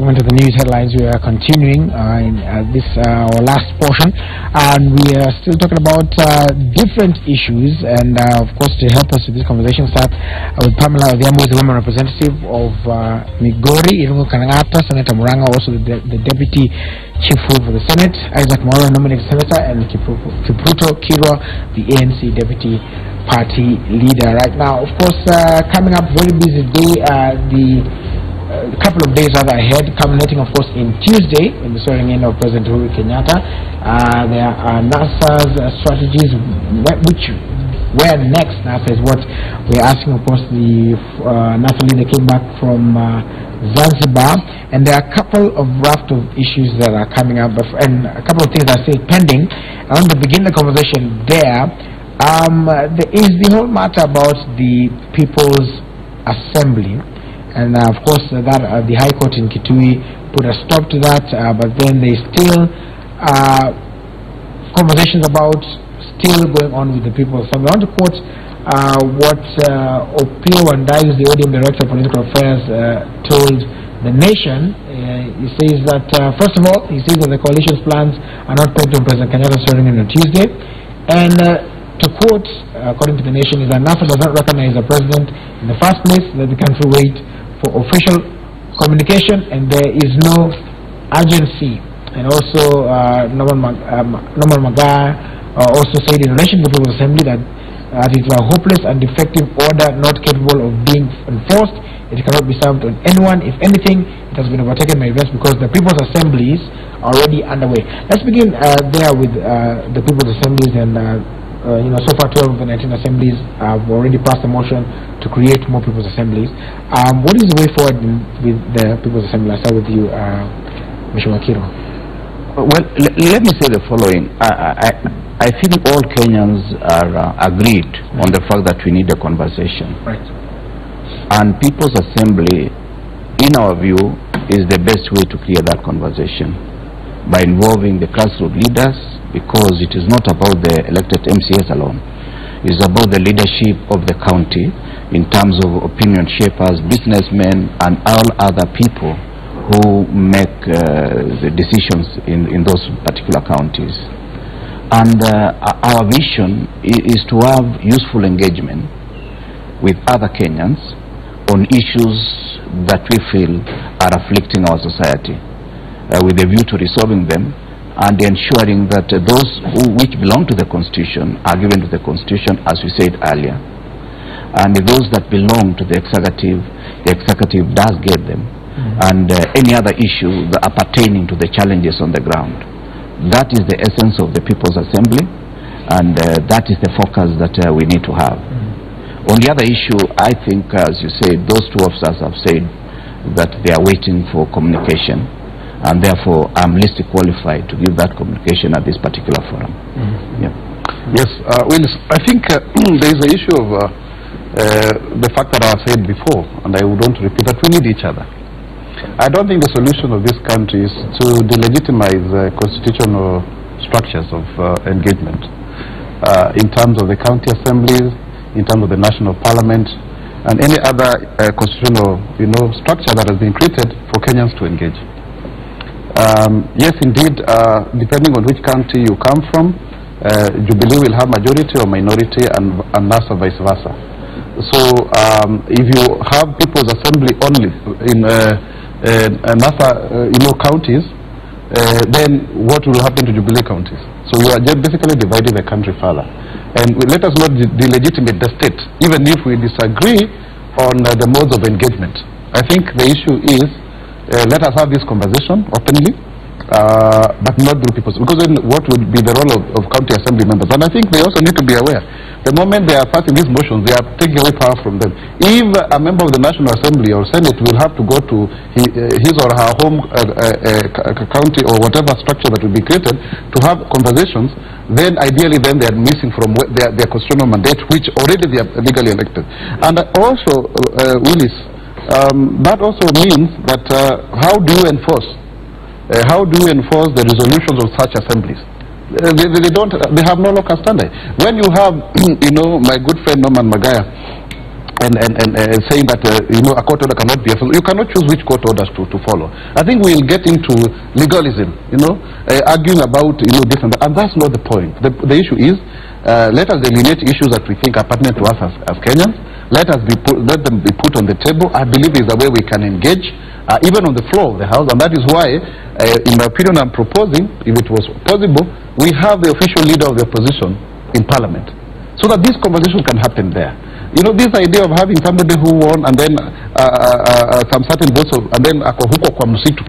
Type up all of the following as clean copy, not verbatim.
segment of the news headlines. We are continuing in this our last portion, and we are still talking about different issues. And of course, to help us with this conversation, start with Pamela Odhiambo, who is the woman representative of Migori, Irungu Kanangata, Senator Muranga, also the deputy chief whip for the Senate, Isaac Mwaura, nominated senator, and Kipruto Kirwa, the ANC deputy party leader. Right now, of course, coming up very busy day. A couple of days rather ahead, culminating of course in Tuesday in the swearing in of President Uhuru Kenyatta. There are NASA's strategies. Where next? NASA is what we're asking. Of course, the NASA leader came back from Zanzibar, and there are a couple of raft of issues that are coming up, and a couple of things that I say pending. I want to begin the conversation there. There is the whole matter about the People's Assembly. And of course, that the High Court in Kitui put a stop to that, but then there's still conversations about still going on with the People's Assembly. I want to quote what Opio Wandai, who's the ODM Director of Political Affairs, told the Nation. He says that, first of all, he says that the coalition's plans are not pegged on President Kenyatta's swearing in on Tuesday. And to quote, according to the Nation, is that NAFA does not recognize the president in the first place, let the country wait for official communication, and there is no urgency. And also, Norman Magar also said in relation to the People's Assembly that it was a hopeless and defective order not capable of being enforced. It cannot be served on anyone. If anything, it has been overtaken by events because the People's Assemblies are already underway. Let's begin there with the People's Assemblies, and so far 12 of the 19 assemblies have already passed a motion to create more People's Assemblies. What is the way forward with the People's Assembly? I'll start with you, Mr. Wakiro. Well, let me say the following. I think all Kenyans are agreed on the fact that we need a conversation. Right. And People's Assembly, in our view, is the best way to create that conversation by involving the grassroots leaders, because it is not about the elected MCAs alone. It is about the leadership of the county in terms of opinion shapers, businessmen, and all other people who make the decisions in those particular counties. And our vision is to have useful engagement with other Kenyans on issues that we feel are afflicting our society, with a view to resolving them and ensuring that those which belong to the Constitution are given to the Constitution, as we said earlier. And those that belong to the executive does get them. And any other issue that are pertaining to the challenges on the ground. That is the essence of the People's Assembly, and that is the focus that we need to have. On the other issue, I think, as you said, those two officers have said that they are waiting for communication, and therefore I'm least qualified to give that communication at this particular forum. Yeah. Yes, Willis, I think there is the issue of the fact that I have said before, and I would want to repeat, that we need each other. I don't think the solution of this country is to delegitimize constitutional structures of engagement in terms of the county assemblies, in terms of the national parliament, and any other constitutional structure that has been created for Kenyans to engage. Yes, indeed, depending on which country you come from, Jubilee will have majority or minority, and NASA vice versa. So if you have People's Assembly only in NASA counties, then what will happen to Jubilee counties? So we are just basically dividing the country further. And let us not delegitimate the state, even if we disagree on the modes of engagement. I think the issue is, let us have this conversation openly, but not do people's, because then what would be the role of county assembly members? And I think they also need to be aware, the moment they are passing these motions, they are taking away power from them. If a member of the National Assembly or Senate will have to go to his or her home county or whatever structure that will be created to have conversations, then ideally then they are missing from their constitutional mandate, which already they are legally elected. And also, Willis, that also means that how do you enforce the resolutions of such assemblies? They have no local standard. When you have, my good friend Norman Magar saying that a court order cannot be you cannot choose which court orders to follow. I think we'll get into legalism, arguing about this and that, and that's not the point. The issue is let us delineate issues that we think are pertinent to us as Kenyans. Let them be put on the table. I believe is the way we can engage, even on the floor of the House, and that is why, in my opinion, I'm proposing, if it was possible, we have the official leader of the opposition in Parliament, so that this conversation can happen there. This idea of having somebody who won and then some certain votes and then huko kwa msitu,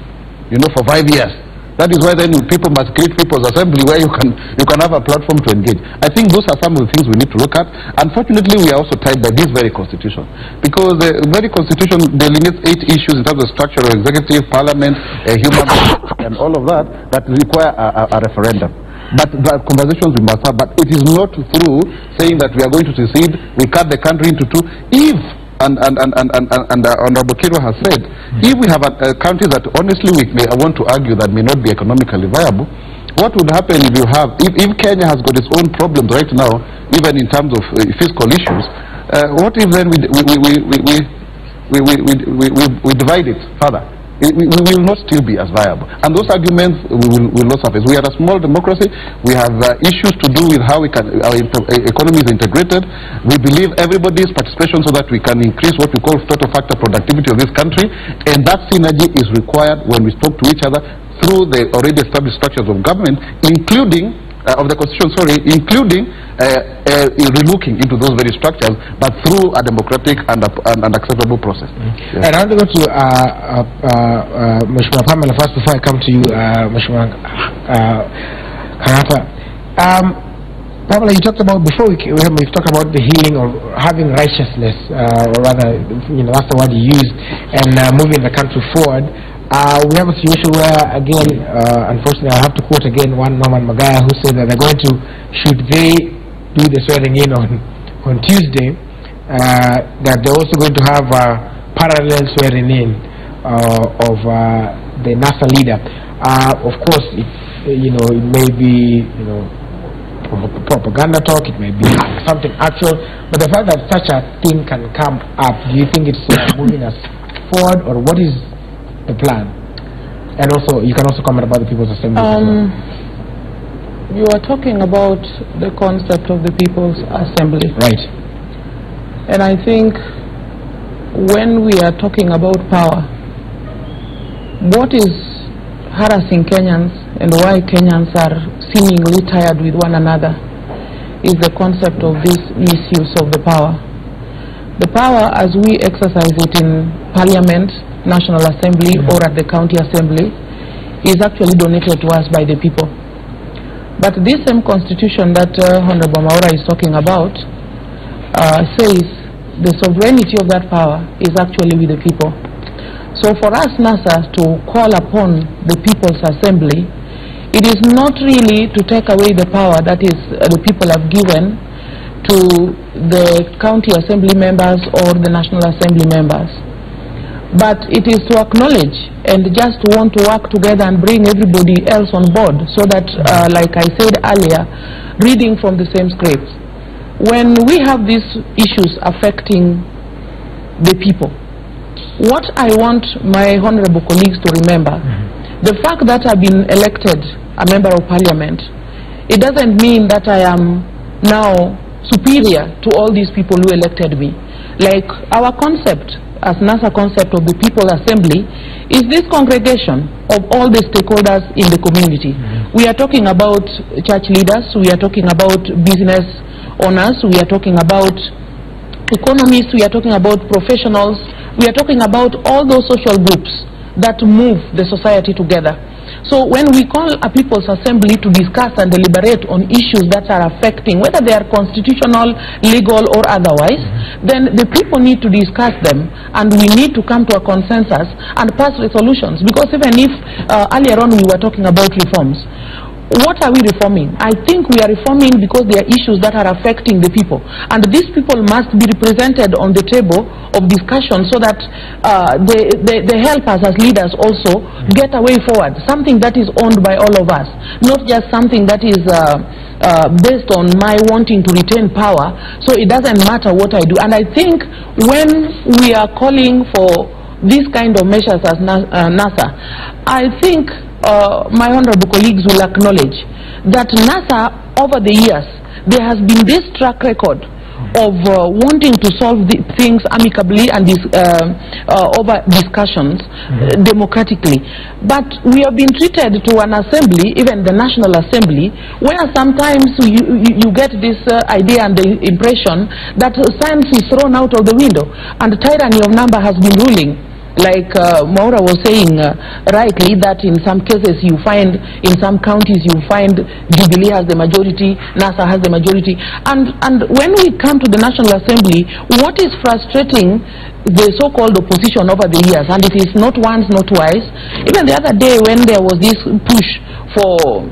for 5 years. That is why then people must create people's assembly where you can have a platform to engage. I think those are some of the things we need to look at. Unfortunately, we are also tied by this very constitution, because the very constitution delineates 8 issues in terms of structure of executive, parliament, human rights, and all of that require a referendum. But the conversations we must have, but it is not through saying that we are going to secede, we cut the country into 2. If and Honorable Kiro has said, if we have a country that honestly I want to argue that may not be economically viable, what would happen if Kenya has got its own problems right now, even in terms of fiscal issues? What if then we divide it further? We will not still be as viable, and those arguments will not surface. We are a small democracy. We have issues to do with how our economy is integrated. We believe everybody's participation so that we can increase what we call total factor productivity of this country, and that synergy is required when we talk to each other through the already established structures of government, including of the constitution, including relooking into those very structures, but through a democratic and acceptable process. Yes. And I want to go to Mheshimiwa Pamela first before I come to you, Mheshimiwa Kanata. Pamela, you talked about before we talked about the healing or having righteousness, or rather, that's the word you used, and moving the country forward. We have a situation where, again, unfortunately, I have to quote again one Norman Magaya who said that they're going to, should they do the swearing in on Tuesday, that they're also going to have a parallel swearing in of the NASA leader. Of course, it may be propaganda talk, it may be something actual, but the fact that such a thing can come up, do you think it's moving us forward, or what is the plan? And also, you can also comment about the People's Assembly. You are talking about the concept of the People's Assembly. Right. And I think when we are talking about power, what is harassing Kenyans and why Kenyans are seemingly tired with one another is the concept of this misuse of the power. The power as we exercise it in Parliament, National Assembly, or at the County Assembly is actually donated to us by the people. But this same constitution that Honorable Maura is talking about says the sovereignty of that power is actually with the people. So for us, NASA, to call upon the People's Assembly, it is not really to take away the power that is the people have given to the County Assembly members or the National Assembly members. But it is to acknowledge and just to want to work together and bring everybody else on board, so that, like I said earlier, reading from the same scripts. When we have these issues affecting the people, what I want my honorable colleagues to remember, the fact that I've been elected a member of Parliament, it doesn't mean that I am now superior to all these people who elected me. Like our concept, as NASA concept of the People's Assembly, is this congregation of all the stakeholders in the community. We are talking about church leaders, we are talking about business owners, we are talking about economists, we are talking about professionals, we are talking about all those social groups that move the society together. So when we call a People's Assembly to discuss and deliberate on issues that are affecting, whether they are constitutional, legal, or otherwise, then the people need to discuss them, and we need to come to a consensus and pass resolutions. Because even if earlier on we were talking about reforms, what are we reforming? I think we are reforming because there are issues that are affecting the people, and these people must be represented on the table of discussion so that they help us as leaders also get a way forward, something that is owned by all of us, not just something that is based on my wanting to retain power, so it doesn't matter what I do. And I think when we are calling for these kind of measures as NASA, I think my honorable colleagues will acknowledge that NASA, over the years, there has been this track record of wanting to solve the things amicably and over discussions democratically. But we have been treated to an assembly, even the National Assembly, where sometimes you get this idea and the impression that science is thrown out of the window and the tyranny of number has been ruling. Like Maura was saying rightly, that in some cases you find, in some counties you find Jubilee has the majority, NASA has the majority. And when we come to the National Assembly, what is frustrating the so-called opposition over the years, and it is not once, not twice, even the other day when there was this push for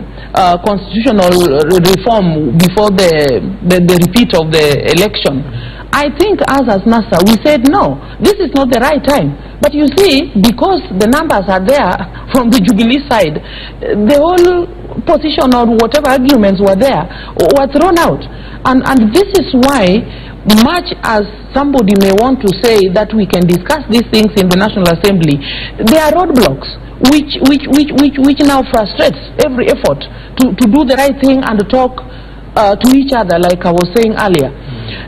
constitutional reform before the repeat of the election, I think us as NASA, we said no, this is not the right time. But you see, because the numbers are there from the Jubilee side, the whole position or whatever arguments were there were thrown out. And this is why, much as somebody may want to say that we can discuss these things in the National Assembly, there are roadblocks which now frustrates every effort to do the right thing and talk to each other, like I was saying earlier.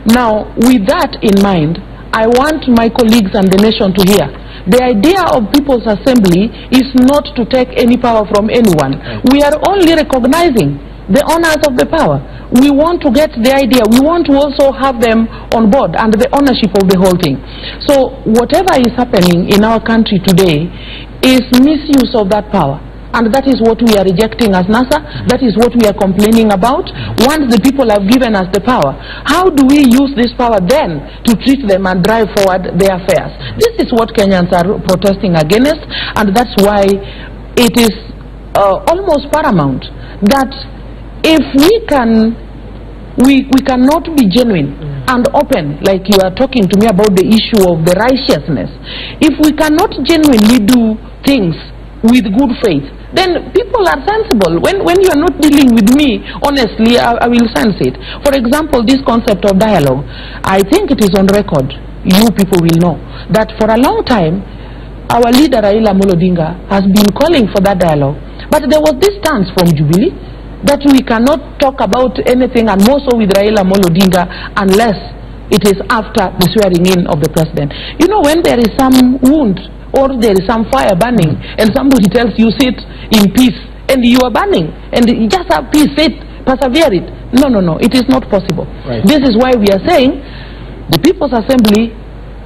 Now, with that in mind, I want my colleagues and the nation to hear. The idea of People's Assembly is not to take any power from anyone. We are only recognizing the owners of the power. We want to get the idea. We want to also have them on board and the ownership of the whole thing. So whatever is happening in our country today is misuse of that power. And that is what we are rejecting as NASA. That is what we are complaining about. Once the people have given us the power, how do we use this power then to treat them and drive forward their affairs? This is what Kenyans are protesting against, and that's why it is almost paramount that if we cannot be genuine and open, like you are talking to me about the issue of the righteousness, if we cannot genuinely do things with good faith, then people are sensible. When you are not dealing with me, honestly, I will sense it. For example, this concept of dialogue, I think it is on record. You people will know that for a long time, our leader Raila Amolo Odinga has been calling for that dialogue. But there was this stance from Jubilee that we cannot talk about anything, and more so with Raila Amolo Odinga, unless it is after the swearing in of the president. You know, when there is some wound or there is some fire burning and somebody tells you sit in peace and you are burning and you just have peace, sit, persevere it. No, it is not possible. Right. This is why we are saying the People's Assembly,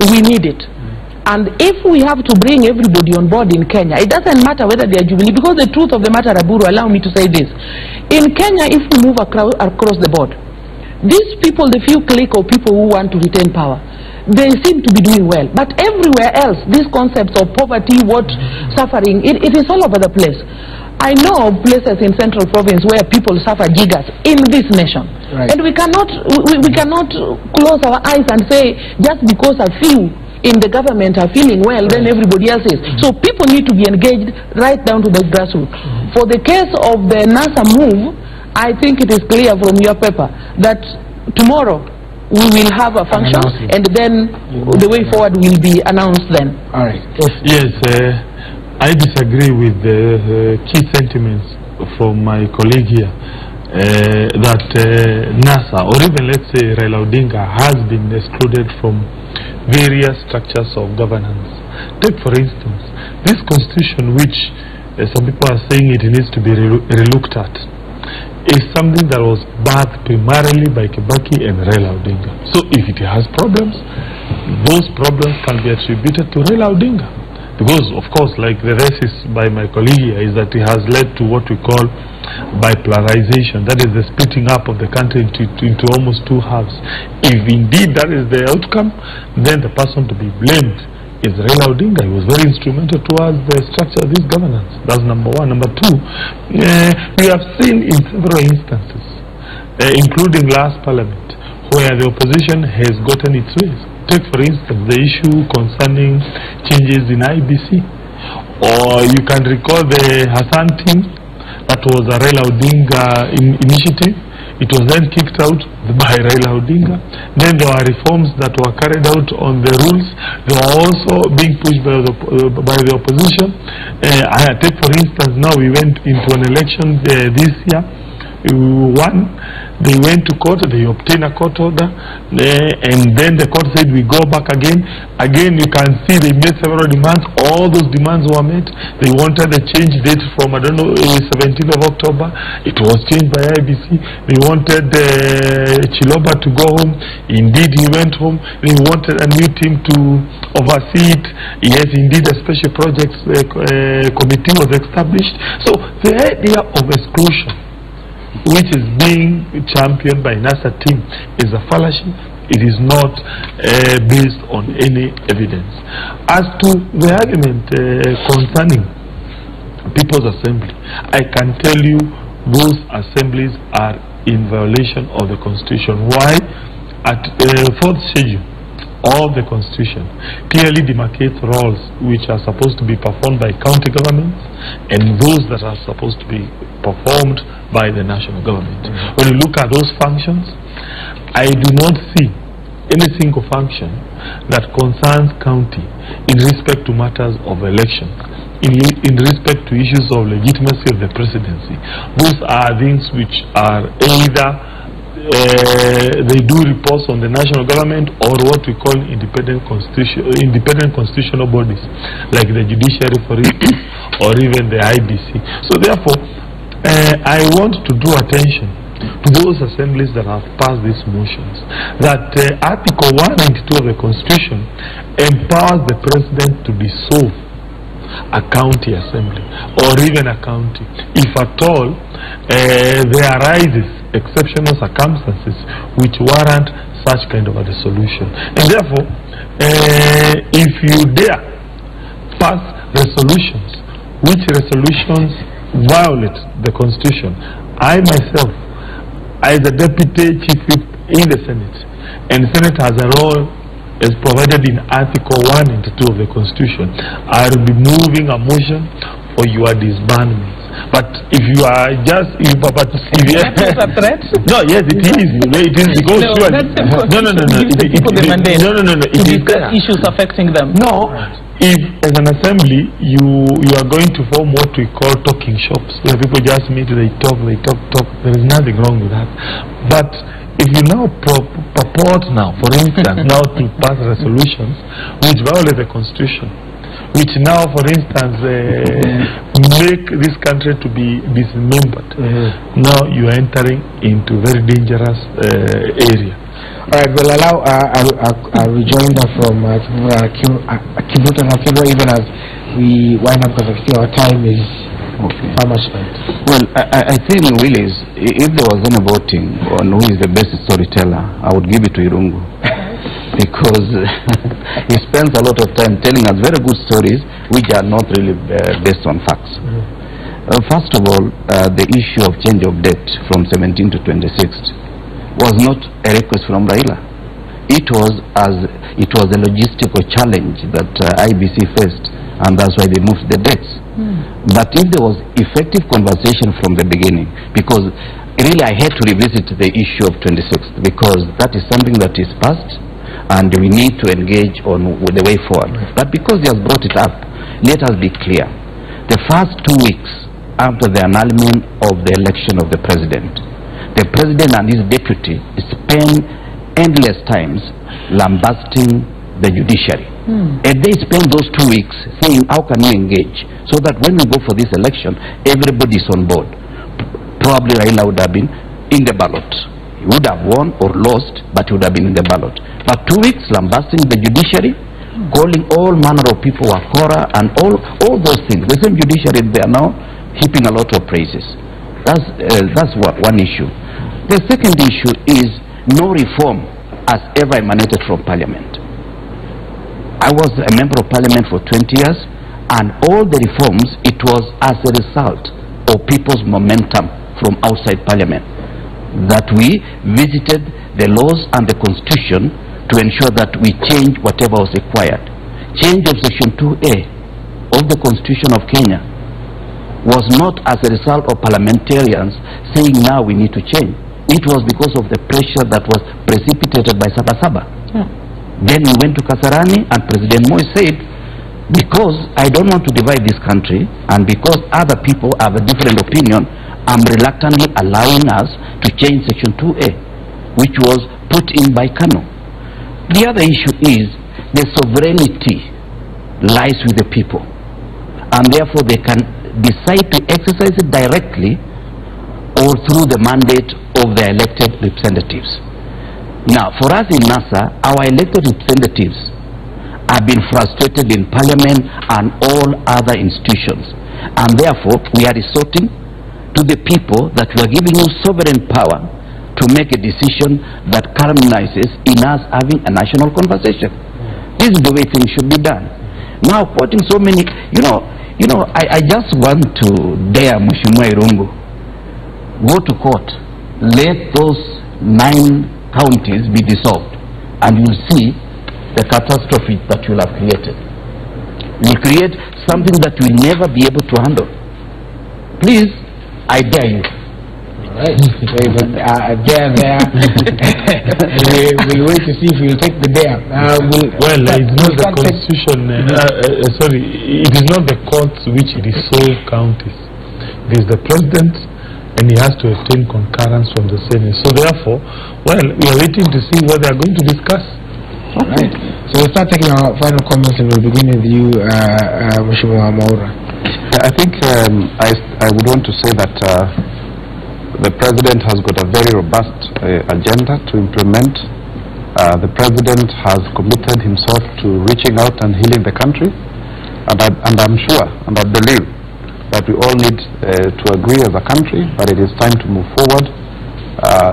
we need it. And if we have to bring everybody on board in Kenya, it doesn't matter whether they are Jubilee, because the truth of the matter, Aburu, allow me to say this. In Kenya, if we move across the board, these people, the few clique of people who want to retain power, they seem to be doing well. But everywhere else, these concepts of poverty, suffering, it is all over the place. I know of places in Central Province where people suffer gigas in this nation. Right. And we cannot close our eyes and say, just because a few in the government are feeling well, then everybody else is. So people need to be engaged right down to the grassroots. For the case of the NASA move, I think it is clear from your paper that tomorrow we will have a function, and then the way forward will be announced then. All right. Yes, I disagree with the key sentiments from my colleague here, that NASA, or even let's say Raila Odinga, has been excluded from various structures of governance. Take for instance, this constitution, which some people are saying it needs to be relooked at, is something that was birthed primarily by Kibaki and Raila Odinga. So if it has problems, those problems can be attributed to Raila Odinga. Because, of course, like the thesis by my colleague here, is that it has led to what we call bipolarization. That is the splitting up of the country into almost two halves. If indeed that is the outcome, then the person to be blamed is Raila Odinga. He was very instrumental towards the structure of this governance. That's number one. Number two, we have seen in several instances, including last parliament, where the opposition has gotten its ways. Take for instance the issue concerning changes in IBC, or you can recall the Hassan team. That was a Raila Odinga initiative. It was then kicked out by Raila Odinga. Then there were reforms that were carried out on the rules. They were also being pushed by the opposition. I take for instance, now we went into an election this year. We won. They went to court, they obtained a court order, and then the court said we go back again. Again, you can see they made several demands. All those demands were met. They wanted a change date from, 17th of October. It was changed by IBC. They wanted Chiloba to go home. Indeed, he went home. They wanted a new team to oversee it. Yes, indeed, a special projects committee was established. So the idea of exclusion, which is being championed by NASA team, is a fallacy. It is not based on any evidence. As to the argument concerning People's Assembly, I can tell you those assemblies are in violation of the Constitution. Why? At the fourth schedule of the Constitution clearly demarcates roles which are supposed to be performed by county governments and those that are supposed to be performed by the national government. When you look at those functions, I do not see any single function that concerns county in respect to matters of election, in respect to issues of legitimacy of the presidency. Those are things which are either they do reports on the national government or what we call independent constitutional bodies like the judiciary, for instance, or even the IBC. So therefore, I want to draw attention to those assemblies that have passed these motions, that Article 192 of the Constitution empowers the President to dissolve a county assembly or even a county if at all there arises exceptional circumstances which warrant such kind of a dissolution. And therefore, if you dare pass resolutions which violate the Constitution, I myself, as a deputy chief whip in the Senate, and the Senate has a role as provided in Article 1 and 2 of the Constitution, I will be moving a motion for your disbandment. But if you are just, if you that is a threat? No, yes, it is. It is because no, you are, no. It is issues affecting them. No. If as an assembly you are going to form what we call talking shops, where people just meet, they talk, there is nothing wrong with that. But if you now purport now, for instance, now to pass resolutions which violate the Constitution, which now, for instance, make this country to be dismembered, now you are entering into very dangerous area. All right, we'll allow a rejoinder from Kibuta and Akibra even as we wind up because our time is how much spent. Well, I think, Willis, if there was any voting on who is the best storyteller, I would give it to Irungu. Because he spends a lot of time telling us very good stories which are not really based on facts. First of all, the issue of change of date from 17 to 26 was not a request from Raila. It was a logistical challenge that IBC faced, and that's why they moved the dates. But if there was effective conversation from the beginning, because really I had to revisit the issue of 26th, because that is something that is past, and we need to engage on with the way forward. But because he has brought it up, let us be clear. The first 2 weeks after the annulment of the election of the president and his deputy spend endless times lambasting the judiciary. And they spend those 2 weeks saying, how can we engage? So that when we go for this election, everybody is on board. Probably Raila would have been in the ballot. He would have won or lost, but he would have been in the ballot. But 2 weeks lambasting the judiciary, calling all manner of people wakora and all those things. The same judiciary, they are now heaping a lot of praises. That's one issue. The second issue is no reform has ever emanated from Parliament. I was a member of parliament for 20 years, and all the reforms, it was as a result of people's momentum from outside parliament that we visited the laws and the constitution to ensure that we change whatever was required. Change of section 2A of the constitution of Kenya was not as a result of parliamentarians saying now we need to change. It was because of the pressure that was precipitated by Sabasaba. Then we went to Kasarani, and President Moi said, because I don't want to divide this country, and because other people have a different opinion, I'm reluctantly allowing us to change section 2A, which was put in by Kano. The other issue is the sovereignty lies with the people, and therefore they can decide to exercise it directly or through the mandate of their elected representatives. Now, for us in NASA, our elected representatives have been frustrated in Parliament and all other institutions, and therefore we are resorting to the people that we are giving you sovereign power to make a decision that culminates in us having a national conversation. This is the way things should be done. Now, quoting so many, I just want to dare Mheshimiwa Irungu, go to court, let those 9 counties be dissolved, and you'll see the catastrophe that you'll have created. You'll create something that we'll never be able to handle. Please, I dare you. Right. There. We'll wait to see if you'll take the dare. It's not the constitution. Sorry, it is not the courts which dissolve counties. It is the president, and he has to obtain concurrence from the Senate. So therefore, we are waiting to see what they are going to discuss. Right. So we'll start taking our final comments, and we'll begin with you, Mheshimiwa Mwaura. I think I would want to say that the president has got a very robust agenda to implement. The president has committed himself to reaching out and healing the country, and I'm sure and I believe that we all need to agree as a country that it is time to move forward.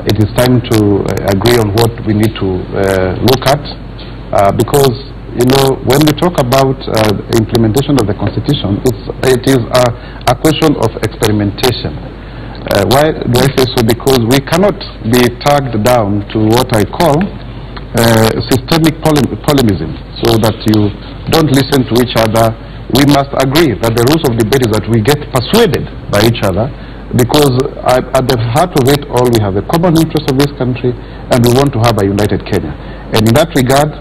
It is time to agree on what we need to look at, because when we talk about implementation of the constitution, it is a question of experimentation. Why do I say so? Because we cannot be tagged down to what I call systemic polemism, so that you don't listen to each other. We must agree that the rules of debate is that we get persuaded by each other, because at the heart of it all, we have a common interest of this country, and we want to have a united Kenya. And in that regard,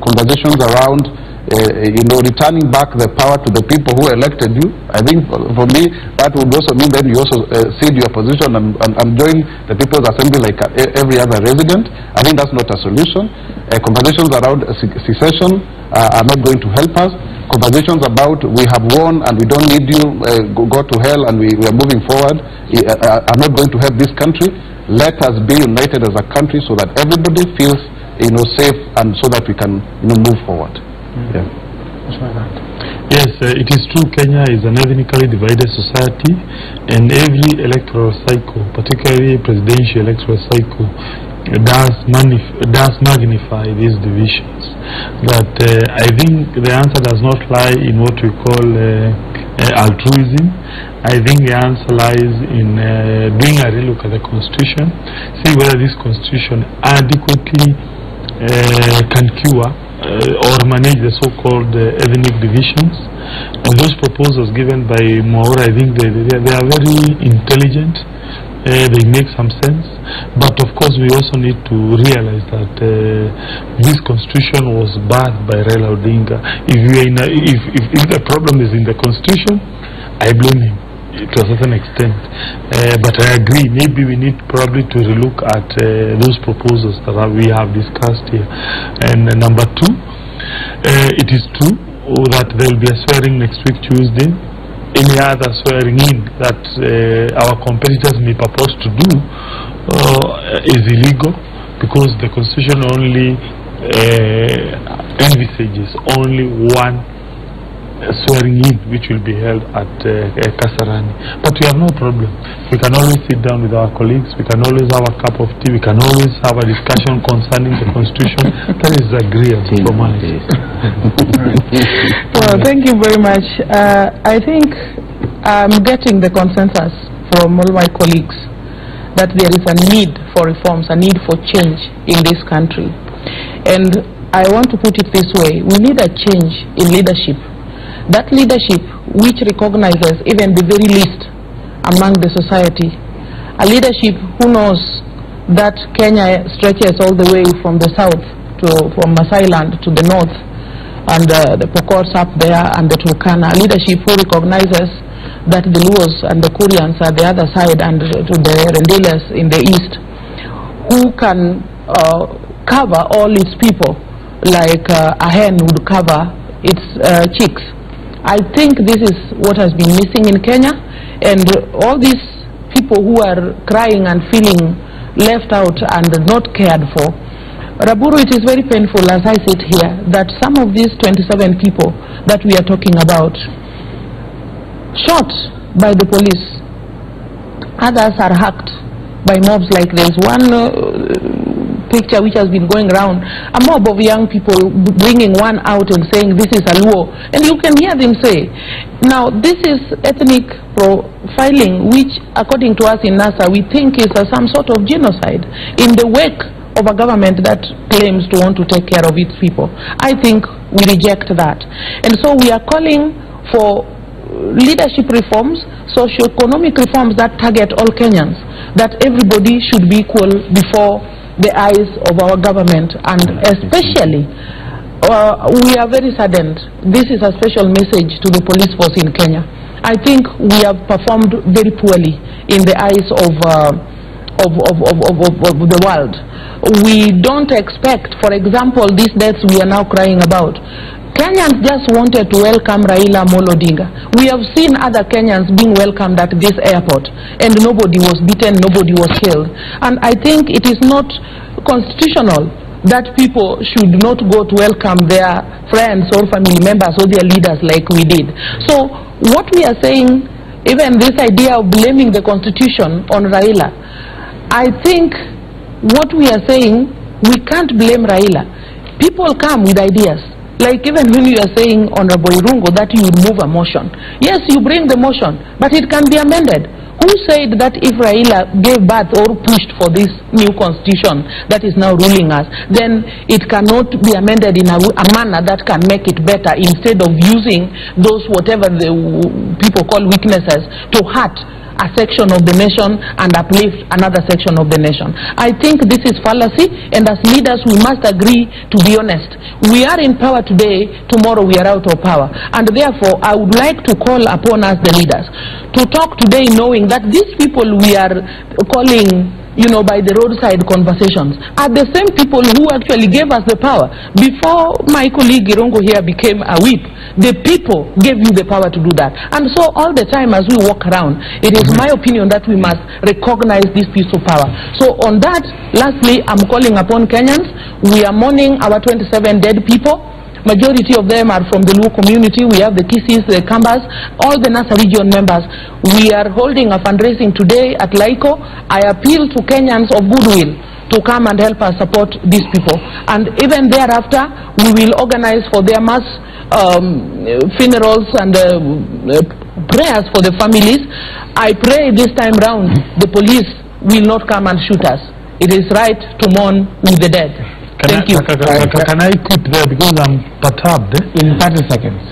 conversations around returning back the power to the people who elected you, I think for me that would also mean that you also cede your position and join the People's Assembly like every other resident. I think that's not a solution. Conversations around secession are not going to help us. Conversations about we have won and we don't need you, go to hell and we are moving forward, are not going to help this country. Let us be united as a country so that everybody feels safe, and so that we can move forward. Yeah. Yes, it is true. Kenya is an ethnically divided society, and every electoral cycle, particularly presidential electoral cycle, does magnify these divisions. But I think the answer does not lie in what we call altruism. I think the answer lies in doing a relook at the constitution, see whether this constitution adequately can cure or manage the so-called ethnic divisions. And those proposals given by Mwaura, I think they are very intelligent. They make some sense, but of course we also need to realize that this constitution was bad by Raila Odinga. If the problem is in the constitution, I blame him to a certain extent. But I agree, maybe we need probably to relook at those proposals that we have discussed here. And number 2, it is true that there will be a swearing next week Tuesday. Any other swearing in that our competitors may propose to do is illegal, because the constitution only envisages only one swearing in, which will be held at Kasarani. But we have no problem. We can always sit down with our colleagues. We can always have a cup of tea. We can always have a discussion concerning the constitution. That is agreeable for us. Well, thank you very much. I think I'm getting the consensus from all my colleagues that there is a need for reforms, a need for change in this country. And I want to put it this way: we need a change in leadership. That leadership which recognizes even the very least among the society. A leadership who knows that Kenya stretches all the way from the south, from Masai land to the north, and the Pokots up there and the Turkana. A leadership who recognizes that the Luos and the Koreans are the other side, and to the Rendiles in the east, who can cover all its people like a hen would cover its chicks. I think this is what has been missing in Kenya, and all these people who are crying and feeling left out and not cared for. Raburu, it is very painful as I sit here that some of these 27 people that we are talking about shot by the police, others are hacked by mobs. Like there's one picture which has been going around, a mob of young people bringing one out and saying this is a Luo, and you can hear them say, now this is ethnic profiling, which according to us in NASA we think is some sort of genocide in the wake of a government that claims to want to take care of its people. I think we reject that, and so we are calling for leadership reforms, socio-economic reforms that target all Kenyans, that everybody should be equal before the eyes of our government, and especially we are very saddened. This is a special message to the police force in Kenya. I think we have performed very poorly in the eyes of the world. We don't expect, for example, these deaths we are now crying about. Kenyans just wanted to welcome Raila Amolo Odinga. We have seen other Kenyans being welcomed at this airport, and nobody was beaten, nobody was killed. And I think it is not constitutional that people should not go to welcome their friends or family members or their leaders like we did. So what we are saying, even this idea of blaming the constitution on Raila, I think what we are saying, we can't blame Raila. People come with ideas. Like even when you are saying, Honorable Irungo, that you move a motion. Yes, you bring the motion, but it can be amended. Who said that if Raila gave birth or pushed for this new constitution that is now ruling us, then it cannot be amended in a manner that can make it better, instead of using those whatever the people call weaknesses to hurt a section of the nation and uplift another section of the nation. I think this is fallacy, and as leaders we must agree to be honest. We are in power today, tomorrow we are out of power, and therefore I would like to call upon us, the leaders, to talk today knowing that these people we are calling, you know, by the roadside conversations are the same people who actually gave us the power. Before my colleague Irungo here became a whip, the people gave you the power to do that. And so all the time as we walk around, it is my opinion that we must recognize this piece of power. So on that, lastly, I'm calling upon Kenyans. We are mourning our 27 dead people. Majority of them are from the Luo community. We have the Kisis, the Kambas, all the NASA region members. We are holding a fundraising today at Laiko. I appeal to Kenyans of goodwill to come and help us support these people. And even thereafter, we will organize for their mass funerals and prayers for the families. I pray this time round the police will not come and shoot us. It is right to mourn with the dead. Thank you. Can I quit there because I'm perturbed? In 30 seconds.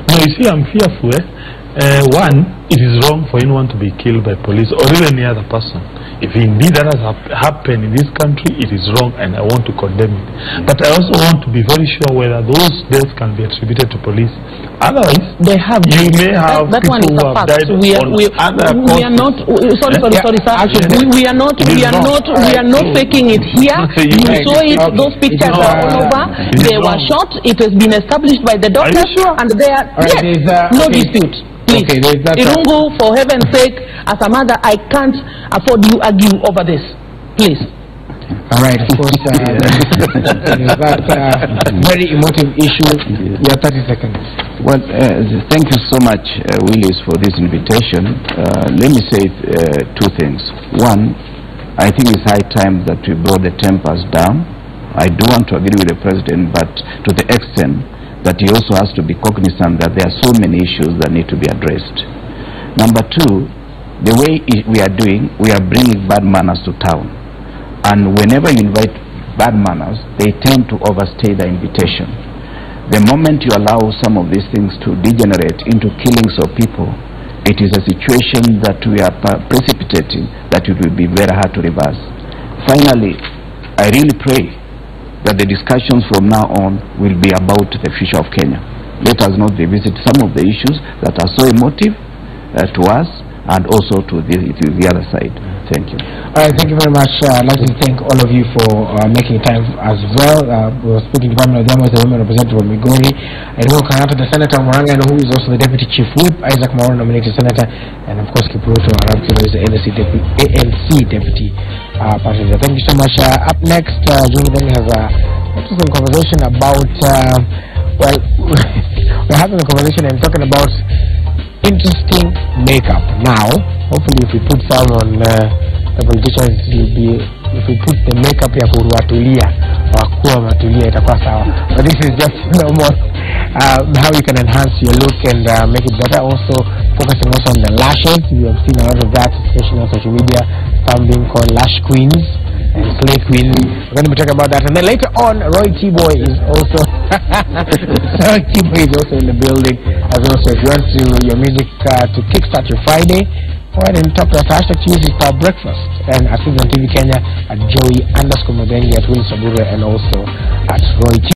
No, you see, I'm fearful. One, it is wrong for anyone to be killed by police or even any other person. If indeed that has happened in this country, it is wrong, and I want to condemn it. But I also want to be very sure whether those deaths can be attributed to police. Otherwise, they have. You may have that people one is who have died on other causes. We are not. Sorry, sir. Actually, we are not faking it here. You saw it. Okay. Those pictures are all over. They were shot. It has been established by the doctors, sure? And they are. Right, yes, no dispute. Please, Irungu, for heaven's sake, as a mother, I can't afford you argue over this. Please. All right, of course, that very emotive issue. Yeah, 30 seconds. Well, thank you so much, Willis, for this invitation. Let me say two things. One, I think it's high time that we brought the tempers down. I do want to agree with the President, but to the extent that he also has to be cognizant that there are so many issues that need to be addressed. Number two, the way we are doing, we are bringing bad manners to town. And whenever you invite bad manners, they tend to overstay the invitation. The moment you allow some of these things to degenerate into killings of people, it is a situation that we are precipitating that it will be very hard to reverse. Finally, I really pray that the discussions from now on will be about the future of Kenya. Let us not revisit some of the issues that are so emotive to us and also to the other side. Thank you. All right, thank you very much. I'd like to thank all of you for making time as well. We were speaking to Pamela Odhiambo, the women representative of Migori. I know Kanata, the Senator Moranga, who is also the Deputy Chief Whip, Isaac Moro, nominated Senator, and of course Kipruto Arab, who is the ANC Deputy President. Thank you so much. Up next, June Benny has a interesting conversation about, well, we're having a conversation and talking about interesting makeup. Now, hopefully if we put some on the politicians, will be, if we put the makeup ya kuruatulia wakuwa matulia itakuwa sawa. But this is just normal, how you can enhance your look and make it better. Also focusing also on the lashes. You have seen a lot of that, especially on social media, some being called lash queens and slay queens. We're going to be talking about that, and then later on Roy T-Boy is also Roy T-Boy is also in the building as well. So if you want to your music to kickstart your Friday, go ahead and talk to us. Hashtag Tuesday Star Breakfast, and at Citizen TV Kenya at Joey _Mudengi, at Will Sabure, and also at Roy T.